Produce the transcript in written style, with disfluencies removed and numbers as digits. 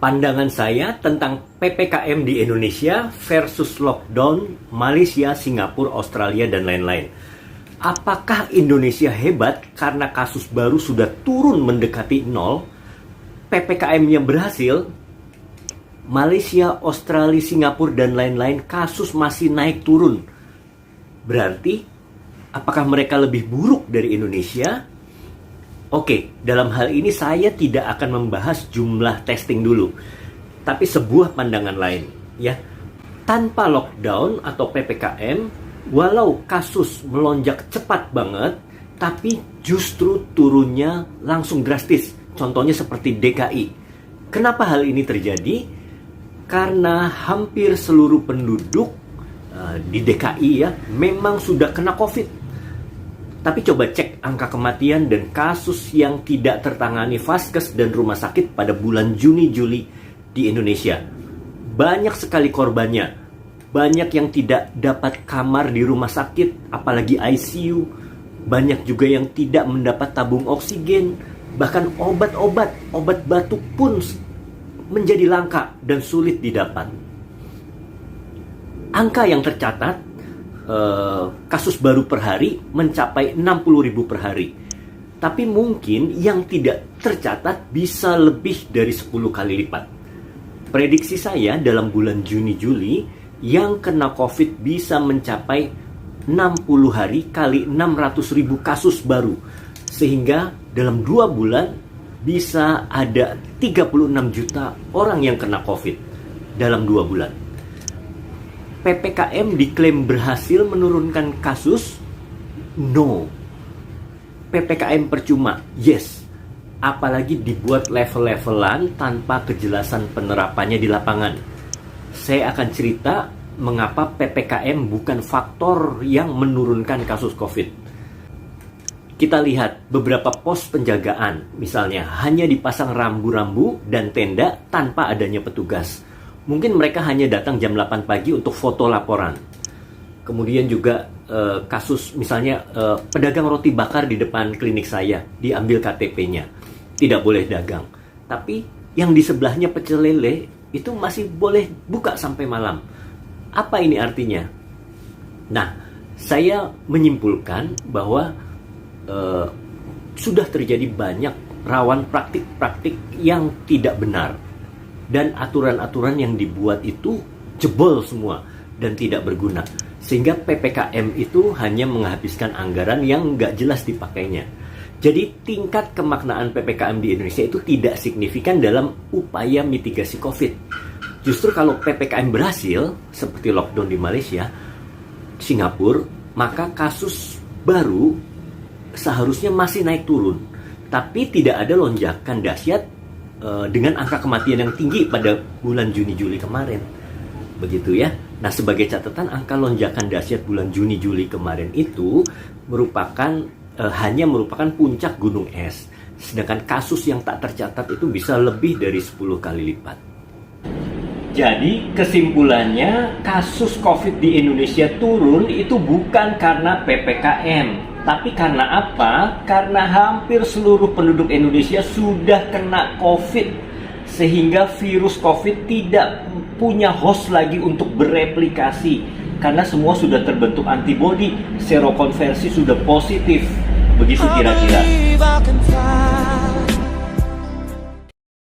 Pandangan saya tentang PPKM di Indonesia versus lockdown Malaysia, Singapura, Australia, dan lain-lain. Apakah Indonesia hebat karena kasus baru sudah turun mendekati nol? PPKM-nya berhasil, Malaysia, Australia, Singapura, dan lain-lain kasus masih naik turun. Berarti, apakah mereka lebih buruk dari Indonesia? Oke, dalam hal ini saya tidak akan membahas jumlah testing dulu, tapi sebuah pandangan lain, ya. Tanpa lockdown atau PPKM, walau kasus melonjak cepat banget, tapi justru turunnya langsung drastis. Contohnya seperti DKI. Kenapa hal ini terjadi? Karena hampir seluruh penduduk di DKI ya memang sudah kena COVID. Tapi coba cek angka kematian dan kasus yang tidak tertangani Vaskes dan rumah sakit pada bulan Juni-Juli di Indonesia. Banyak sekali korbannya. Banyak yang tidak dapat kamar di rumah sakit, apalagi ICU. Banyak juga yang tidak mendapat tabung oksigen. Bahkan obat batuk pun menjadi langka dan sulit didapat. Angka yang tercatat kasus baru per hari mencapai 60.000 per hari. Tapi mungkin yang tidak tercatat bisa lebih dari 10 kali lipat. Prediksi saya dalam bulan Juni-Juli yang kena COVID bisa mencapai 60 hari kali 600.000 kasus baru. Sehingga dalam 2 bulan bisa ada 36 juta orang yang kena COVID dalam 2 bulan. PPKM diklaim berhasil menurunkan kasus? No. PPKM percuma? Yes. Apalagi dibuat level-levelan tanpa kejelasan penerapannya di lapangan. Saya akan cerita mengapa PPKM bukan faktor yang menurunkan kasus COVID. Kita lihat beberapa pos penjagaan, misalnya hanya dipasang rambu-rambu dan tenda tanpa adanya petugas. Mungkin mereka hanya datang jam 8 pagi untuk foto laporan. Kemudian juga kasus misalnya pedagang roti bakar di depan klinik saya, diambil KTP-nya. Tidak boleh dagang. Tapi yang di sebelahnya pecel lele itu masih boleh buka sampai malam. Apa ini artinya? Nah, saya menyimpulkan bahwa sudah terjadi banyak rawan praktik-praktik yang tidak benar. Dan aturan-aturan yang dibuat itu jebol semua dan tidak berguna. Sehingga PPKM itu hanya menghabiskan anggaran yang nggak jelas dipakainya. Jadi tingkat kemaknaan PPKM di Indonesia itu tidak signifikan dalam upaya mitigasi COVID. Justru kalau PPKM berhasil, seperti lockdown di Malaysia, Singapura, maka kasus baru seharusnya masih naik turun. Tapi tidak ada lonjakan dahsyat dengan angka kematian yang tinggi pada bulan Juni-Juli kemarin. Begitu ya. Nah, sebagai catatan, angka lonjakan dahsyat bulan Juni-Juli kemarin itu hanya merupakan puncak gunung es. Sedangkan kasus yang tak tercatat itu bisa lebih dari 10 kali lipat. Jadi, kesimpulannya, kasus COVID di Indonesia turun itu bukan karena PPKM. Tapi karena apa? Karena hampir seluruh penduduk Indonesia sudah kena COVID. Sehingga virus COVID tidak punya host lagi untuk bereplikasi. Karena semua sudah terbentuk antibodi, serokonversi sudah positif. Begitu kira-kira.